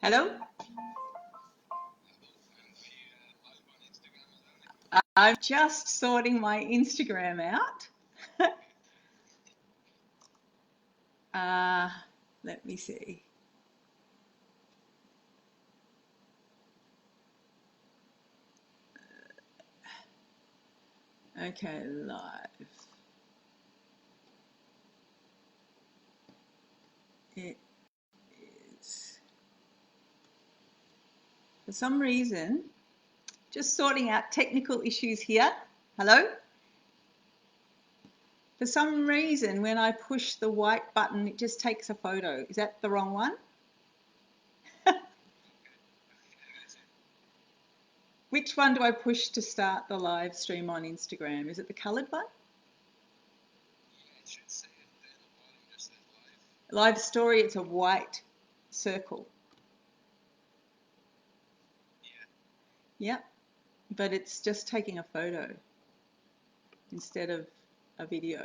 Hello? I'm just sorting my Instagram out. Let me see. Okay, live. It is, for some reason, just sorting out technical issues here. Hello? For some reason, when I push the white button, it just takes a photo. Is that the wrong one? Which one do I push to start the live stream on Instagram? Is it the coloured one? Live story, it's a white circle. Yeah, but it's just taking a photo instead of a video.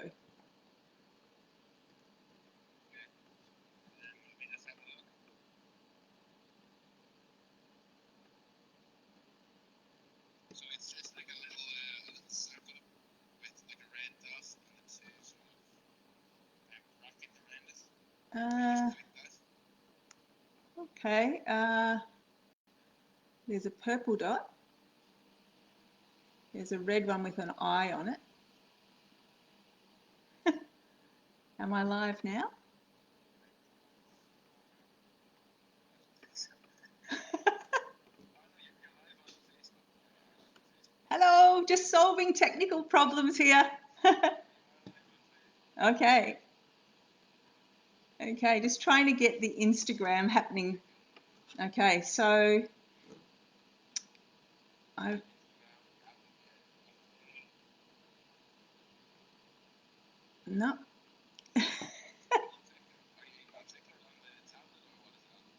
So it's just like a little circle with like a red dot and it says sort of rocket around it. Okay, there's a purple dot. There's a red one with an eye on it. Am I live now? Hello, just solving technical problems here. Okay. Okay, just trying to get the Instagram happening. Okay, so no.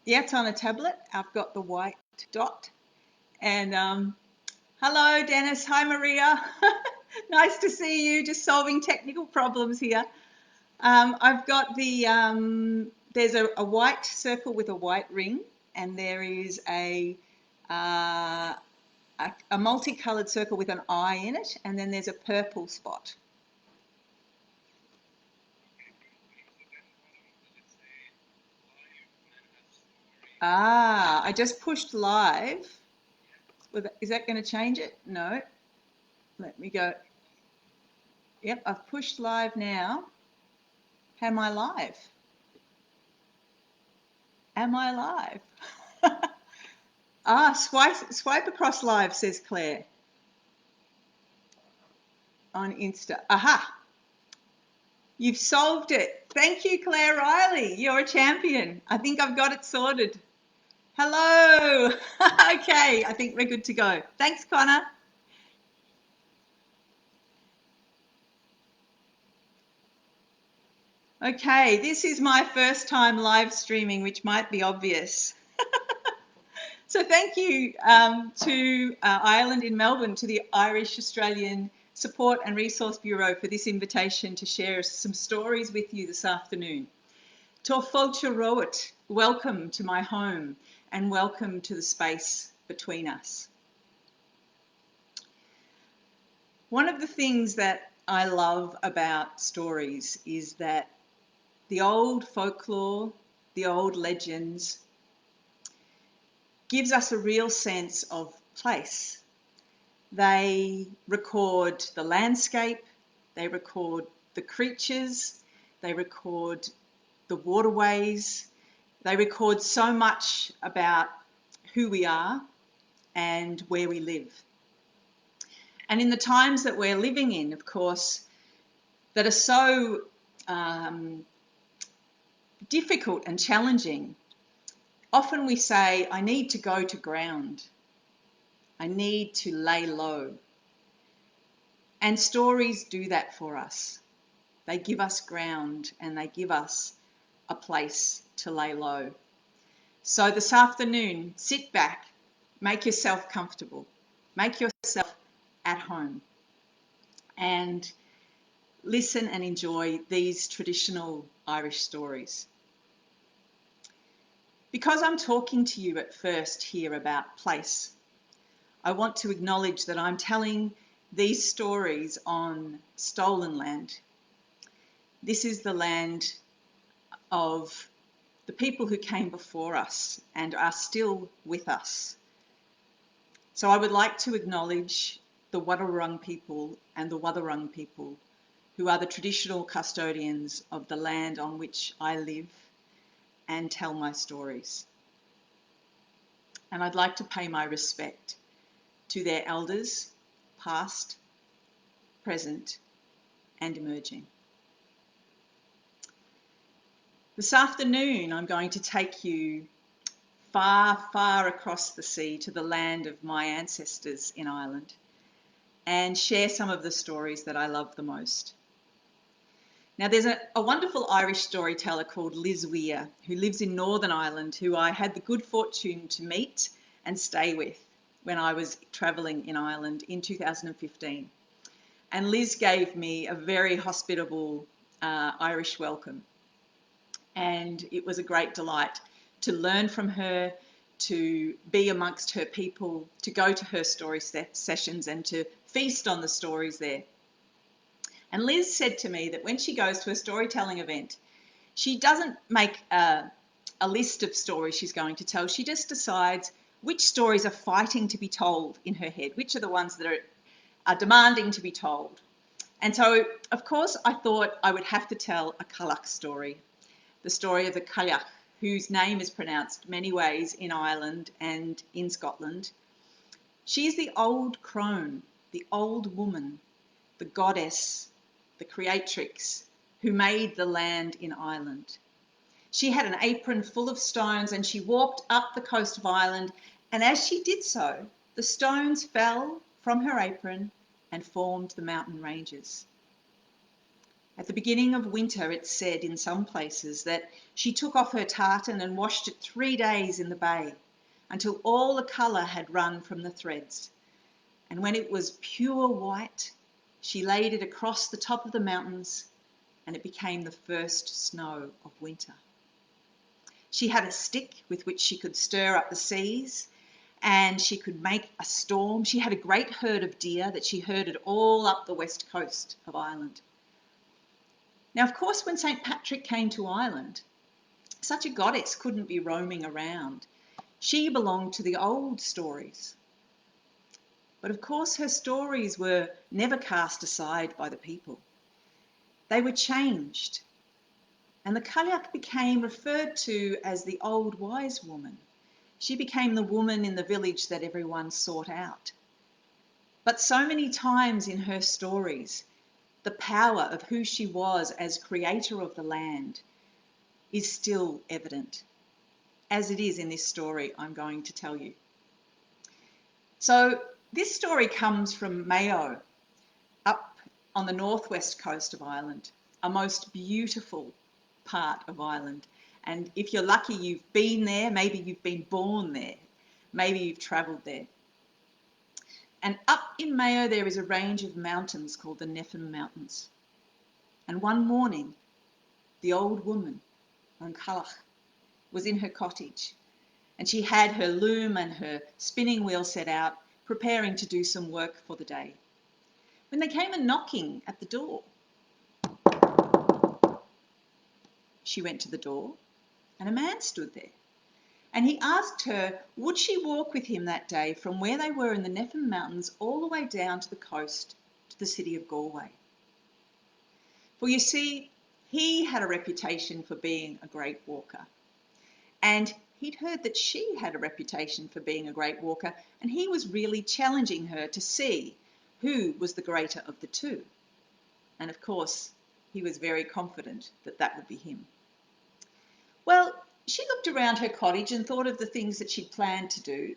Yeah, it's on a tablet. I've got the white dot. And hello, Dennis. Hi, Maria. Nice to see you. Just solving technical problems here. I've got the, there's a white circle with a white ring, and there is a multicolored circle with an eye in it, and then there's a purple spot. I just pushed live. Is that going to change it? No. Let me go. Yep, I've pushed live now. Am I live? Am I live? Swipe across live, says Claire. On Insta. Aha! You've solved it. Thank you, Claire Riley. You're a champion. I think I've got it sorted. Hello. Okay, I think we're good to go. Thanks, Connor. Okay, this is my first time live streaming, which might be obvious. So thank you to Ireland in Melbourne, to the Irish Australian Support and Resource Bureau for this invitation to share some stories with you this afternoon. Tó fáilte roit, welcome to my home and welcome to the space between us. One of the things that I love about stories is that the old folklore, the old legends, gives us a real sense of place. They record the landscape, they record the creatures, they record the waterways, they record so much about who we are and where we live. And in the times that we're living in, of course, that are so difficult and challenging, often we say, I need to go to ground. I need to lay low. And stories do that for us. They give us ground and they give us a place to lay low. So this afternoon, sit back, make yourself comfortable, make yourself at home, and listen and enjoy these traditional Irish stories. Because I'm talking to you at first here about place, I want to acknowledge that I'm telling these stories on stolen land. This is the land of the people who came before us and are still with us. So I would like to acknowledge the Wadawurrung people and the Wathaurong people, who are the traditional custodians of the land on which I live and tell my stories. And I'd like to pay my respect to their elders, past, present, and emerging. This afternoon, I'm going to take you far, far across the sea to the land of my ancestors in Ireland and share some of the stories that I love the most. Now, there's a wonderful Irish storyteller called Liz Weir, who lives in Northern Ireland, who I had the good fortune to meet and stay with when I was travelling in Ireland in 2015. And Liz gave me a very hospitable Irish welcome. And it was a great delight to learn from her, to be amongst her people, to go to her story sessions and to feast on the stories there. And Liz said to me that when she goes to a storytelling event, she doesn't make a list of stories she's going to tell. She just decides which stories are fighting to be told in her head, which are the ones that are demanding to be told. And so, of course, I thought I would have to tell a Cailleach story, the story of the Cailleach, whose name is pronounced many ways in Ireland and in Scotland. She is the old crone, the old woman, the goddess, the creatrix who made the land in Ireland. She had an apron full of stones and she walked up the coast of Ireland, and as she did so, the stones fell from her apron and formed the mountain ranges. At the beginning of winter, it's said in some places that she took off her tartan and washed it 3 days in the bay until all the colour had run from the threads. And when it was pure white, she laid it across the top of the mountains and it became the first snow of winter. She had a stick with which she could stir up the seas and she could make a storm. She had a great herd of deer that she herded all up the west coast of Ireland. Now, of course, when St. Patrick came to Ireland, such a goddess couldn't be roaming around. She belonged to the old stories. But of course, her stories were never cast aside by the people. They were changed. And the Cailleach became referred to as the old wise woman. She became the woman in the village that everyone sought out. But so many times in her stories, the power of who she was as creator of the land is still evident, as it is in this story I'm going to tell you. So this story comes from Mayo, up on the northwest coast of Ireland, a most beautiful part of Ireland. And if you're lucky, you've been there, maybe you've been born there, maybe you've travelled there. And up in Mayo, there is a range of mountains called the Nephim Mountains. And one morning, the old woman, An Cailleach, was in her cottage, and she had her loom and her spinning wheel set out, preparing to do some work for the day, when there came a knocking at the door. She went to the door, and a man stood there. And he asked her, would she walk with him that day from where they were in the Nephim Mountains all the way down to the coast to the city of Galway. For you see, he had a reputation for being a great walker. And he'd heard that she had a reputation for being a great walker, and he was really challenging her to see who was the greater of the two. And of course, he was very confident that that would be him. Well, she looked around her cottage and thought of the things that she'd planned to do,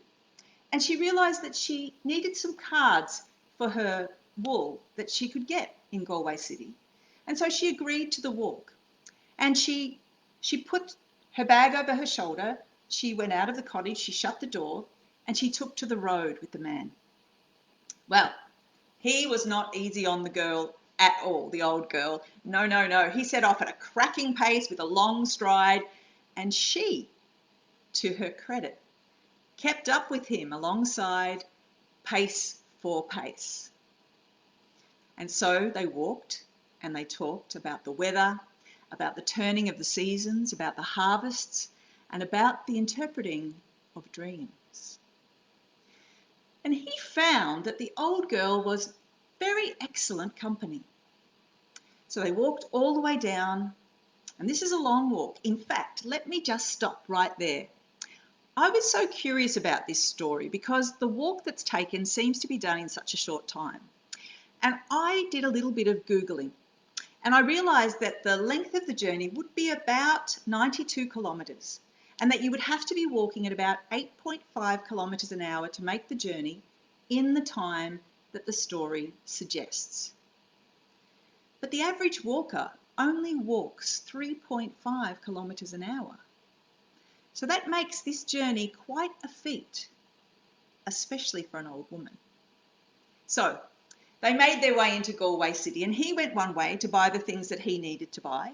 and she realised that she needed some cards for her wool that she could get in Galway City. And so she agreed to the walk. And she put her bag over her shoulder, she went out of the cottage, she shut the door, and she took to the road with the man. Well, he was not easy on the girl at all, the old girl. No. He set off at a cracking pace with a long stride, and she to her credit, kept up with him alongside, pace for pace. And so they walked and they talked about the weather, about the turning of the seasons, about the harvests, and about the interpreting of dreams. And he found that the old girl was very excellent company. So they walked all the way down, and this is a long walk. In fact, let me just stop right there. I was so curious about this story because the walk that's taken seems to be done in such a short time. And I did a little bit of Googling, and I realised that the length of the journey would be about 92 kilometres, and that you would have to be walking at about 8.5 kilometres an hour to make the journey in the time that the story suggests. But the average walker only walks 3.5 kilometres an hour. So that makes this journey quite a feat, especially for an old woman. So they made their way into Galway City, and he went one way to buy the things that he needed to buy,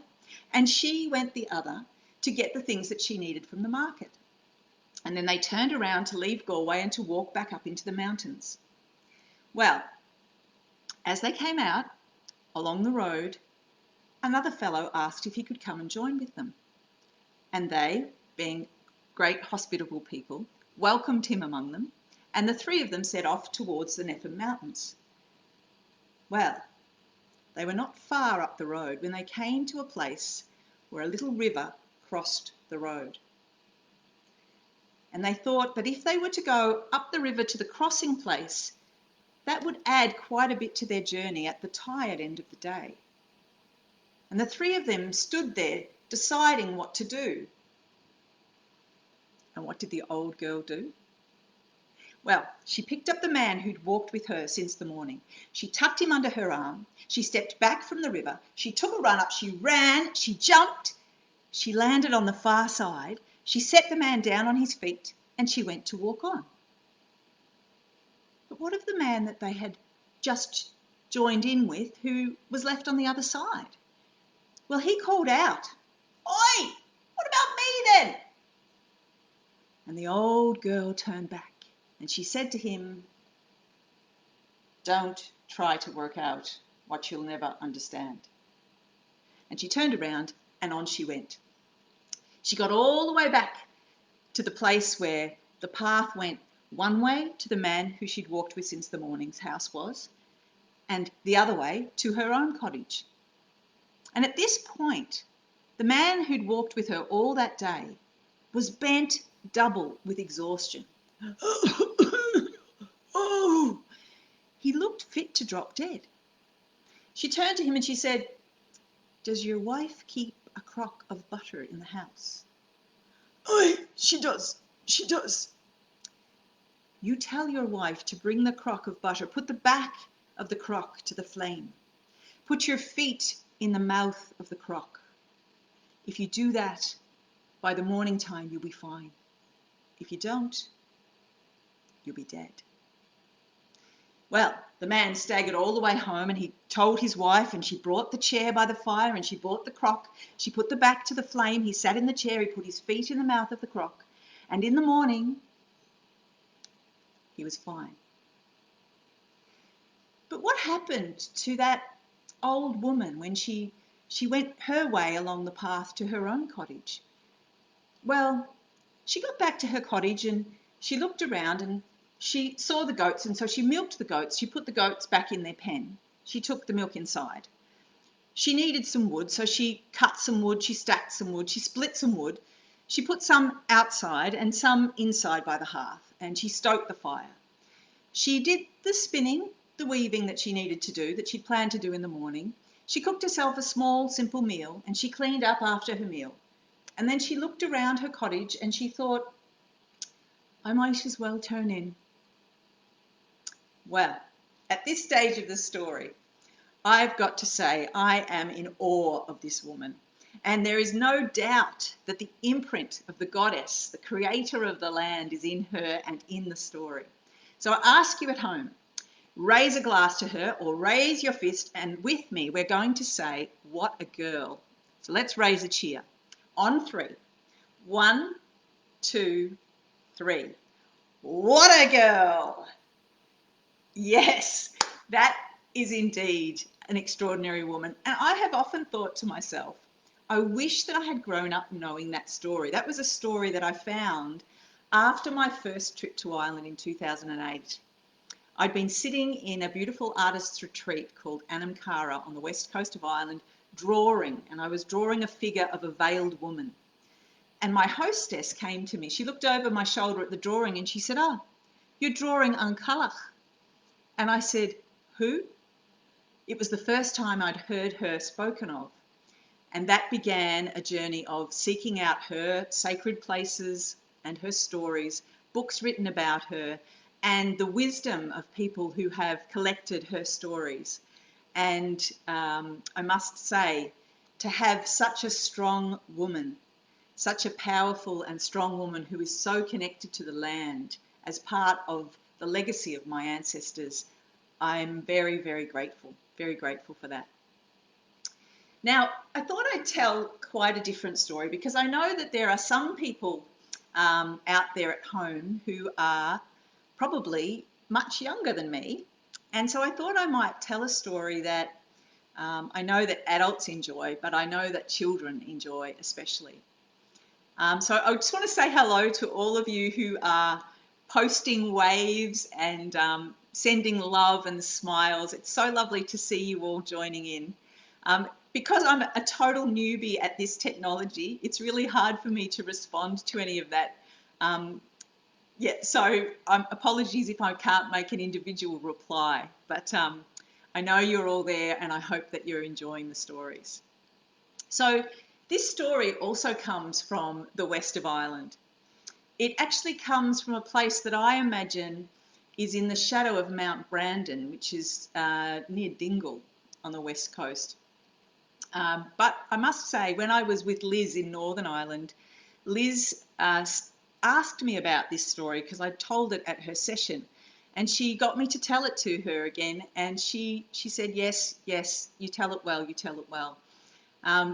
and she went the other to get the things that she needed from the market. And then they turned around to leave Galway and to walk back up into the mountains. Well, as they came out along the road, another fellow asked if he could come and join with them. And they, being great hospitable people, welcomed him among them, and the three of them set off towards the Nepham Mountains. Well, they were not far up the road when they came to a place where a little river crossed the road. And they thought that if they were to go up the river to the crossing place, that would add quite a bit to their journey at the tired end of the day. And the three of them stood there deciding what to do. And what did the old girl do? Well, she picked up the man who'd walked with her since the morning. She tucked him under her arm. She stepped back from the river. She took a run up. She ran. She jumped. She landed on the far side. She set the man down on his feet, and she went to walk on. But what of the man that they had just joined in with, who was left on the other side? Well, he called out, "Oi, what about me then?" And the old girl turned back, and she said to him, "Don't try to work out what you'll never understand." And she turned around, and on she went. She got all the way back to the place where the path went one way to the man who she'd walked with since the morning's house was, and the other way to her own cottage. And at this point, the man who'd walked with her all that day was bent double with exhaustion. Oh, he looked fit to drop dead. She turned to him and she said, "Does your wife keep a crock of butter in the house?" "Aye, she does. You tell your wife to bring the crock of butter. Put the back of the crock to the flame. Put your feet in the mouth of the crock. If you do that, by the morning time you'll be fine. If you don't, you'll be dead." Well, the man staggered all the way home, and he told his wife, and she brought the chair by the fire, and she brought the crock. She put the back to the flame. He sat in the chair. He put his feet in the mouth of the crock. And in the morning, he was fine. But what happened to that old woman when she went her way along the path to her own cottage? Well, she got back to her cottage and she looked around and she saw the goats, and so she milked the goats. She put the goats back in their pen. She took the milk inside. She needed some wood, so she cut some wood, she stacked some wood, she split some wood. She put some outside and some inside by the hearth, and she stoked the fire. She did the spinning, the weaving that she needed to do, that she'd planned to do in the morning. She cooked herself a small, simple meal, and she cleaned up after her meal. And then she looked around her cottage and she thought, "I might as well turn in." Well, at this stage of the story, I've got to say I am in awe of this woman. And there is no doubt that the imprint of the goddess, the creator of the land, is in her and in the story. So I ask you at home, raise a glass to her or raise your fist, and with me we're going to say, "What a girl." So let's raise a cheer. On 3. 1, 2, 3. What a girl! Yes, that is indeed an extraordinary woman. And I have often thought to myself, I wish that I had grown up knowing that story. That was a story that I found after my first trip to Ireland in 2008. I'd been sitting in a beautiful artist's retreat called Anamcara on the west coast of Ireland, drawing, and I was drawing a figure of a veiled woman. And my hostess came to me. She looked over my shoulder at the drawing and she said, "Oh, you're drawing Ancalach." And I said, "Who?" It was the first time I'd heard her spoken of. And that began a journey of seeking out her sacred places and her stories, books written about her, and the wisdom of people who have collected her stories. And I must say, to have such a strong woman, such a powerful and strong woman who is so connected to the land as part of the legacy of my ancestors, I'm very, very grateful for that. Now, I thought I'd tell quite a different story because I know that there are some people out there at home who are probably much younger than me. And so I thought I might tell a story that I know that adults enjoy, but I know that children enjoy especially. So I just want to say hello to all of you who are posting waves and sending love and smiles. It's so lovely to see you all joining in. Because I'm a total newbie at this technology, it's really hard for me to respond to any of that. So apologies if I can't make an individual reply, but I know you're all there and I hope that you're enjoying the stories. So this story also comes from the west of Ireland. It actually comes from a place that I imagine is in the shadow of Mount Brandon, which is near Dingle on the west coast. But I must say, when I was with Liz in Northern Ireland, Liz asked me about this story because I told it at her session, and she got me to tell it to her again, and she said, yes, you tell it well,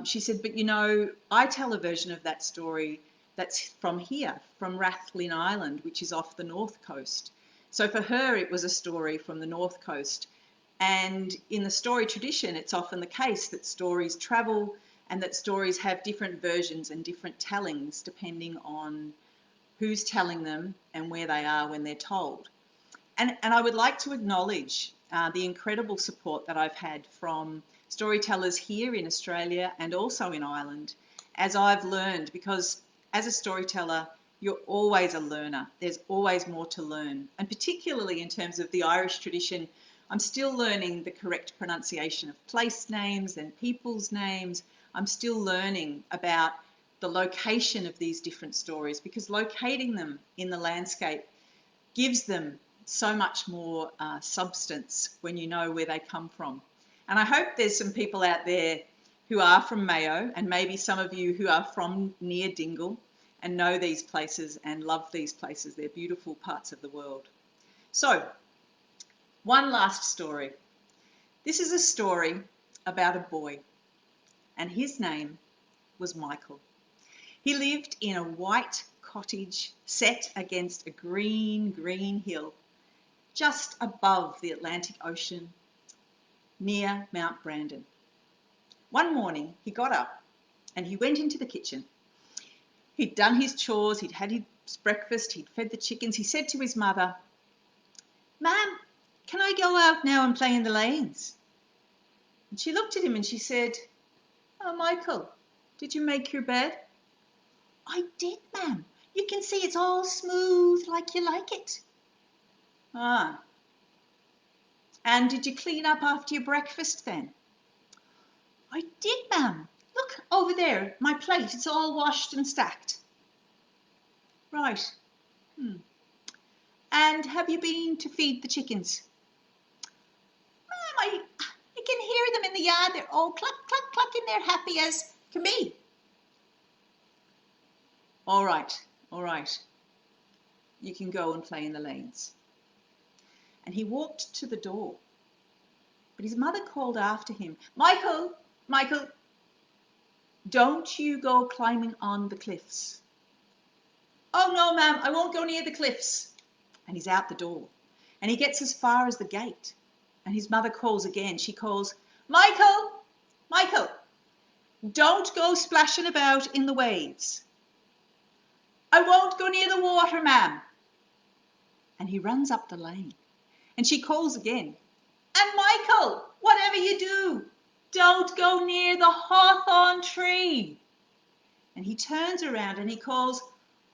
she said, but you know, I tell a version of that story that's from here, from Rathlin Island, which is off the north coast. So for her, it was a story from the north coast. And in the story tradition, it's often the case that stories travel and that stories have different versions and different tellings depending on who's telling them and where they are when they're told. And I would like to acknowledge the incredible support that I've had from storytellers here in Australia and also in Ireland as I've learned, because as a storyteller, you're always a learner. There's always more to learn. And particularly in terms of the Irish tradition, I'm still learning the correct pronunciation of place names and people's names. I'm still learning about the location of these different stories because locating them in the landscape gives them so much more substance when you know where they come from. And I hope there's some people out there who are from Mayo and maybe some of you who are from near Dingle and know these places and love these places. They're beautiful parts of the world. So, one last story. This is a story about a boy, and his name was Michael. He lived in a white cottage set against a green hill just above the Atlantic Ocean near Mount Brandon. One morning he got up and he went into the kitchen. He'd done his chores, he'd had his breakfast, he'd fed the chickens. He said to his mother, "Ma'am, can I go out now and play in the lanes?" And she looked at him and she said, "Oh, Michael, did you make your bed?" "I did, ma'am. You can see it's all smooth like you like it." "Ah. And did you clean up after your breakfast then?" "I did, ma'am. Look over there, my plate, it's all washed and stacked." "Right. And have you been to feed the chickens?" "Ma'am, I can hear them in the yard. They're all cluck, cluck, clucking. They're happy as can be." All right. You can go and play in the lanes." And he walked to the door. But his mother called after him, Michael, don't you go climbing on the cliffs." "Oh no, ma'am, I won't go near the cliffs." And he's out the door. And he gets as far as the gate. And his mother calls again. She calls, "Michael, Michael, don't go splashing about in the waves." "I won't go near the water, ma'am." And he runs up the lane. And she calls again, "And Michael, whatever you do, don't go near the hawthorn tree." And he turns around and he calls,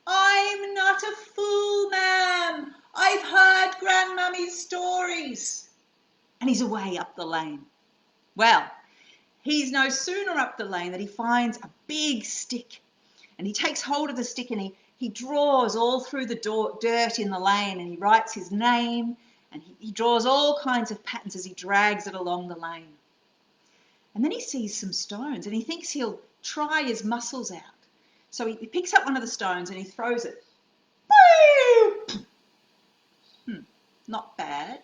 "I'm not a fool, ma'am. I've heard Grandmummy's stories." And he's away up the lane. Well, he's no sooner up the lane than he finds a big stick. And he takes hold of the stick and he draws all through the dirt in the lane, and he writes his name, and he draws all kinds of patterns as he drags it along the lane. And then he sees some stones and he thinks he'll try his muscles out. So he picks up one of the stones and he throws it. Not bad.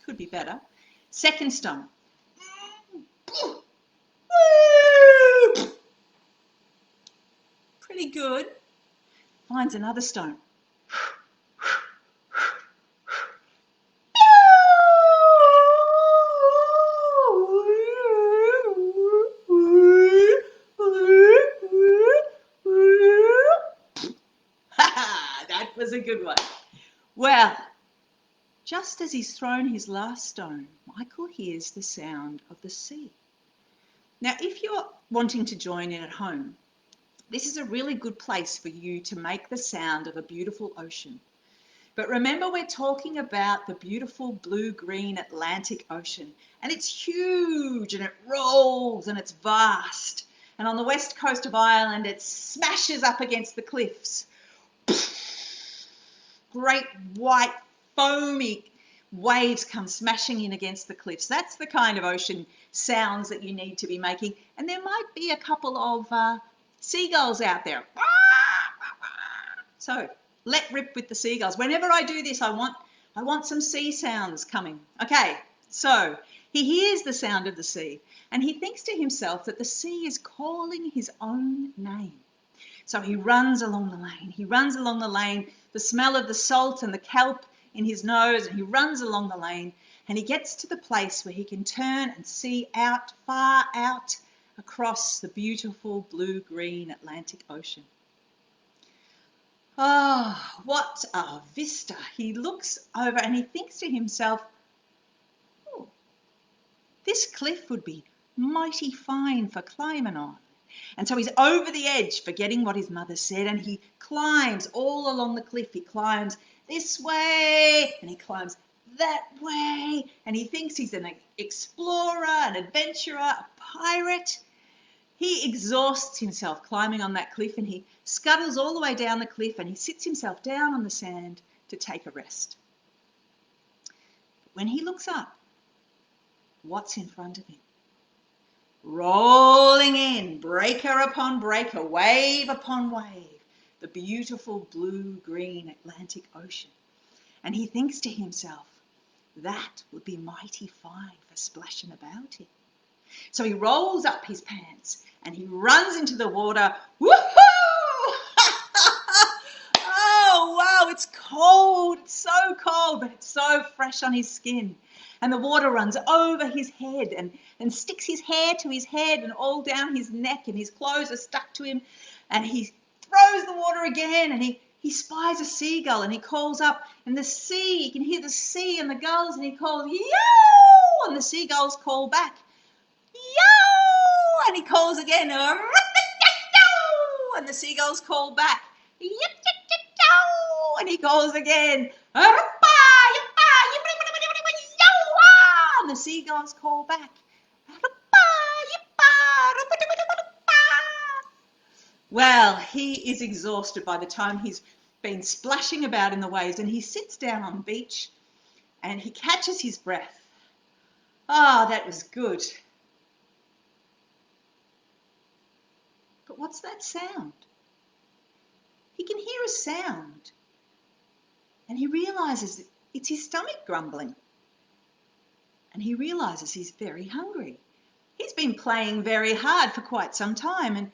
Could be better. Second stone. Pretty good. Finds another stone. That was a good one. Well, just as he's thrown his last stone, Michael hears the sound of the sea. Now, if you're wanting to join in at home, this is a really good place for you to make the sound of a beautiful ocean. But remember, we're talking about the beautiful blue-green Atlantic Ocean, and it's huge and it rolls and it's vast. And on the west coast of Ireland, it smashes up against the cliffs. Great white foamy waves come smashing in against the cliffs. That's the kind of ocean sounds that you need to be making. And there might be a couple of seagulls out there. So let rip with the seagulls. Whenever I do this, I want some sea sounds coming. Okay, so he hears the sound of the sea and he thinks to himself that the sea is calling his own name. So he runs along the lane. He runs along the lane, the smell of the salt and the kelp in his nose, and he runs along the lane and he gets to the place where he can turn and see out, far out across the beautiful blue-green Atlantic Ocean. Oh, what a vista. He looks over and he thinks to himself, "Oh, this cliff would be mighty fine for climbing on." And so he's over the edge, forgetting what his mother said, and he climbs all along the cliff. He climbs this way and he climbs that way, and he thinks he's an explorer, an adventurer, a pirate. He exhausts himself climbing on that cliff, and he scuttles all the way down the cliff and he sits himself down on the sand to take a rest. But when he looks up, what's in front of him? Rolling in, breaker upon breaker, wave upon wave, the beautiful blue-green Atlantic Ocean. And he thinks to himself, that would be mighty fine for splashing about in. So he rolls up his pants and he runs into the water. Woohoo! Oh, wow, it's cold. It's so cold, but it's so fresh on his skin. And the water runs over his head and sticks his hair to his head and all down his neck, and his clothes are stuck to him. And he throws the water again, and he spies a seagull, and he calls up, and the sea, you can hear the sea and the gulls, and he calls, "Yow!" And the seagulls call back, "Yow!" And he calls again, "Yow!" And the seagulls call back, "Yow!" And he calls again, "Yow!" And the seagulls call back, well, he is exhausted by the time he's been splashing about in the waves, and he sits down on the beach and he catches his breath. Ah, that was good. But what's that sound? He can hear a sound and he realizes it's his stomach grumbling. And he realizes he's very hungry. He's been playing very hard for quite some time, and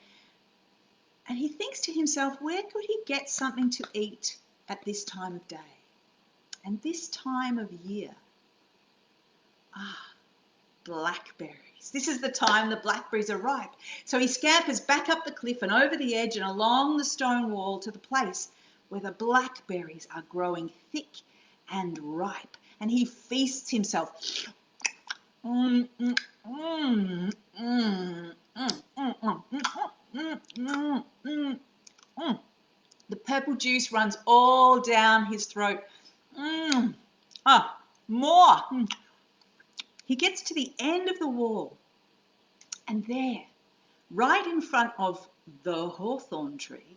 And he thinks to himself, where could he get something to eat at this time of day and this time of year? Blackberries. This is the time the blackberries are ripe. So he scampers back up the cliff and over the edge and along the stone wall to the place where the blackberries are growing thick and ripe. And he feasts himself. The purple juice runs all down his throat. More. He gets to the end of the wall, and there, right in front of the hawthorn tree,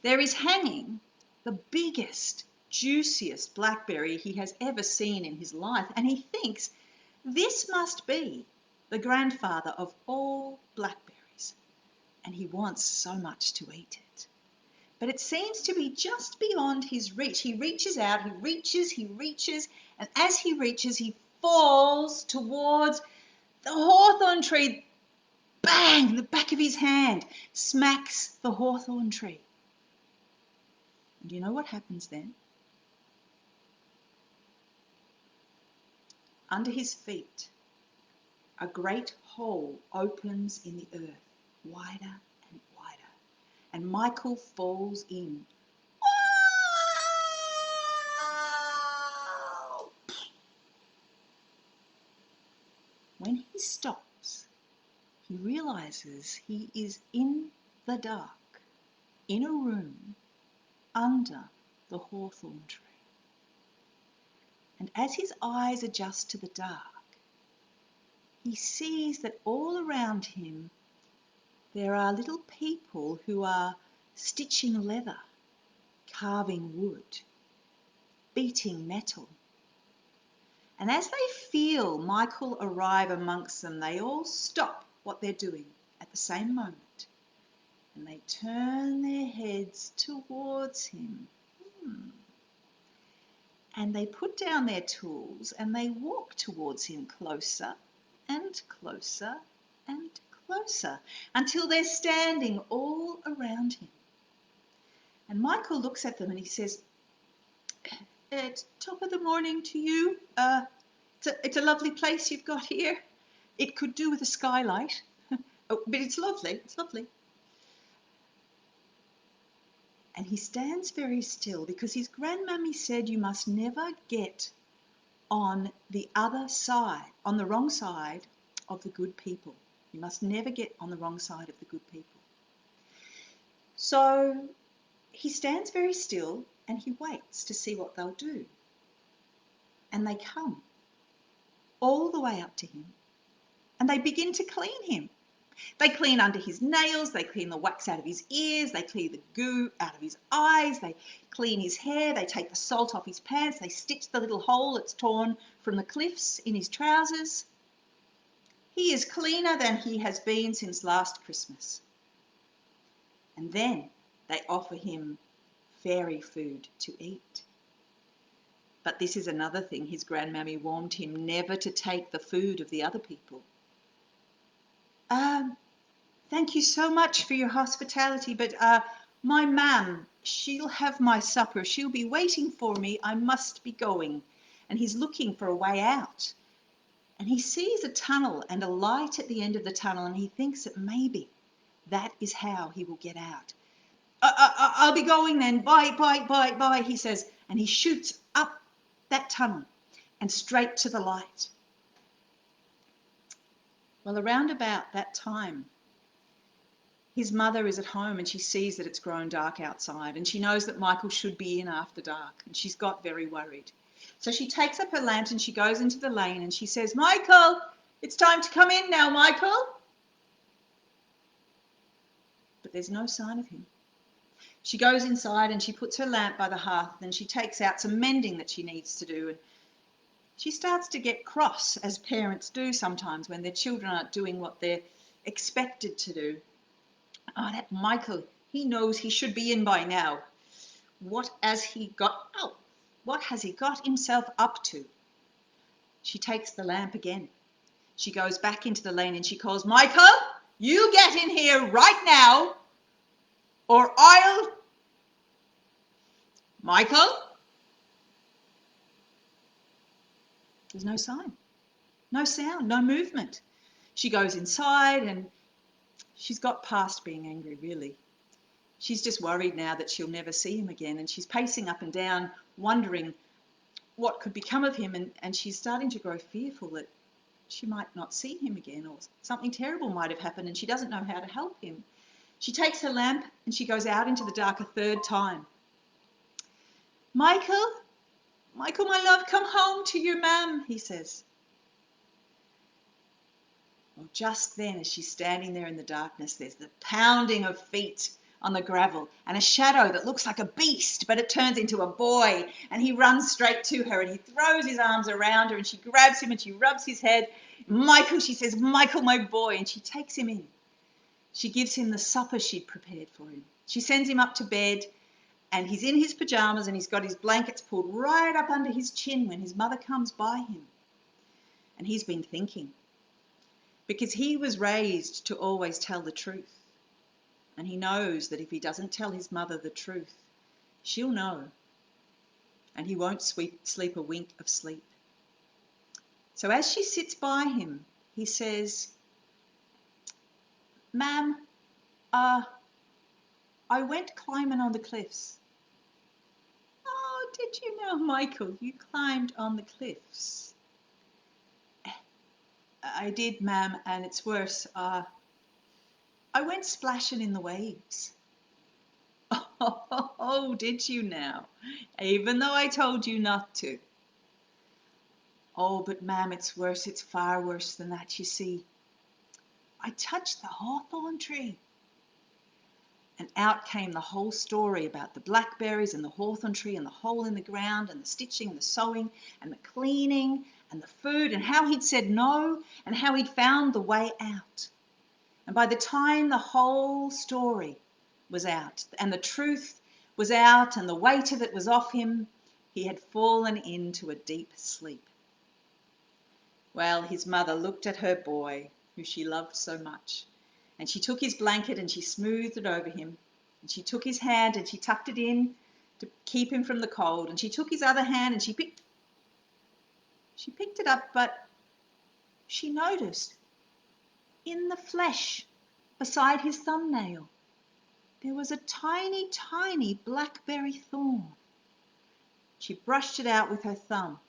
there is hanging the biggest, juiciest blackberry he has ever seen in his life, and he thinks this must be the grandfather of all blackberries, and he wants so much to eat it. But it seems to be just beyond his reach. He reaches out, he reaches, and as he reaches, he falls towards the hawthorn tree. Bang! The back of his hand smacks the hawthorn tree. And do you know what happens then? Under his feet, a great hole opens in the earth, wider and wider, and Michael falls in. When he stops, he realizes he is in the dark, in a room under the hawthorn tree. And as his eyes adjust to the dark, he sees that all around him there are little people who are stitching leather, carving wood, beating metal. And as they feel Michael arrive amongst them, they all stop what they're doing at the same moment, and they turn their heads towards him. And they put down their tools and they walk towards him closer and closer and closer until they're standing all around him. And Michael looks at them and he says, "It's top of the morning to you. It's a lovely place you've got here. It could do with a skylight, but it's lovely, it's lovely." And he stands very still because his grandmummy said you must never get on the other side, on the wrong side of the good people. You must never get on the wrong side of the good people. So he stands very still and he waits to see what they'll do. And they come all the way up to him and they begin to clean him. They clean under his nails, they clean the wax out of his ears, they clean the goo out of his eyes, they clean his hair, they take the salt off his pants, they stitch the little hole that's torn from the cliffs in his trousers. He is cleaner than he has been since last Christmas. And then they offer him fairy food to eat. But this is another thing, his grandmammy warned him never to take the food of the other people. Thank you so much for your hospitality, but my mam, she'll have my supper. She'll be waiting for me. I must be going. And he's looking for a way out. And he sees a tunnel and a light at the end of the tunnel, and he thinks that maybe that is how he will get out. I'll be going then. Bye, bye, bye, bye, he says. And he shoots up that tunnel and straight to the light. Well, around about that time, his mother is at home and she sees that it's grown dark outside and she knows that Michael should be in after dark and she's got very worried. So she takes up her lantern, she goes into the lane and she says, "Michael, it's time to come in now, Michael." But there's no sign of him. She goes inside and she puts her lamp by the hearth and she takes out some mending that she needs to do. And she starts to get cross, as parents do sometimes when their children aren't doing what they're expected to do. Oh, that Michael, he knows he should be in by now. What has he got himself up to? She takes the lamp again. She goes back into the lane and she calls, "Michael, you get in here right now." or I'll... Michael? There's no sign, no sound, no movement. She goes inside and she's got past being angry, really. She's just worried now that she'll never see him again, and she's pacing up and down, wondering what could become of him, and she's starting to grow fearful that she might not see him again, or something terrible might have happened and she doesn't know how to help him. She takes her lamp and she goes out into the dark a third time. Michael, Michael, my love, come home to your mum, he says. Well, just then, as she's standing there in the darkness, there's the pounding of feet on the gravel and a shadow that looks like a beast, but it turns into a boy, and he runs straight to her and he throws his arms around her and she grabs him and she rubs his head. Michael, she says, Michael, my boy, and she takes him in. She gives him the supper she'd prepared for him. She sends him up to bed, and he's in his pajamas and he's got his blankets pulled right up under his chin when his mother comes by him. And he's been thinking, because he was raised to always tell the truth. And he knows that if he doesn't tell his mother the truth, she'll know. And he won't sleep a wink of sleep. So as she sits by him, he says, Ma'am, I went climbing on the cliffs. Oh, did you know, Michael, you climbed on the cliffs? I did, ma'am, and it's worse. I went splashing in the waves. Oh, did you now? Even though I told you not to. Oh, but ma'am, it's worse. It's far worse than that, you see. I touched the hawthorn tree. And out came the whole story about the blackberries and the hawthorn tree and the hole in the ground and the stitching and the sewing and the cleaning and the food and how he'd said no and how he'd found the way out. And by the time the whole story was out and the truth was out and the weight of it was off him, he had fallen into a deep sleep. Well, his mother looked at her boy, who she loved so much, and she took his blanket and she smoothed it over him, and she took his hand and she tucked it in to keep him from the cold, and she took his other hand and she picked it up, but she noticed in the flesh beside his thumbnail there was a tiny, tiny blackberry thorn. She brushed it out with her thumb,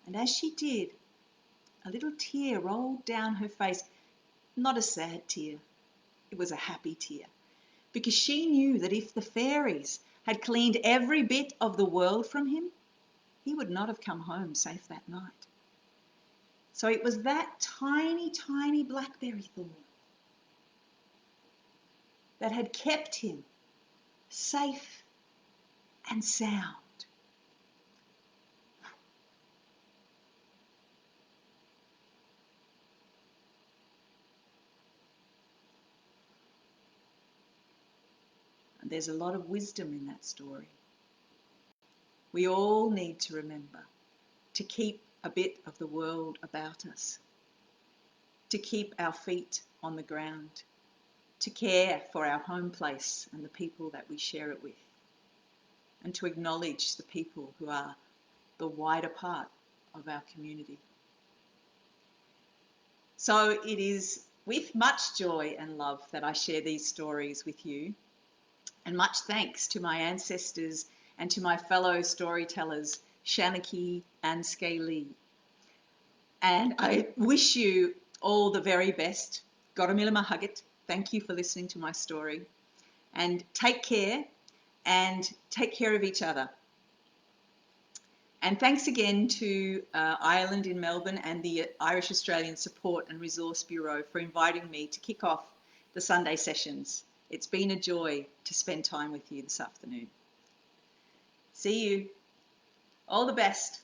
and as she did, a little tear rolled down her face. Not a sad tear, it was a happy tear, because she knew that if the fairies had cleaned every bit of the world from him, he would not have come home safe that night. So it was that tiny, tiny blackberry thorn that had kept him safe and sound. And there's a lot of wisdom in that story. We all need to remember to keep a bit of the world about us, to keep our feet on the ground, to care for our home place and the people that we share it with, and to acknowledge the people who are the wider part of our community. So it is with much joy and love that I share these stories with you, and much thanks to my ancestors and to my fellow storytellers, Shaniki and Scéalaí. And I wish you all the very best. Goramila Mahagit. Thank you for listening to my story. And take care of each other. And thanks again to Ireland in Melbourne and the Irish Australian Support and Resource Bureau for inviting me to kick off the Sunday sessions. It's been a joy to spend time with you this afternoon. See you. All the best.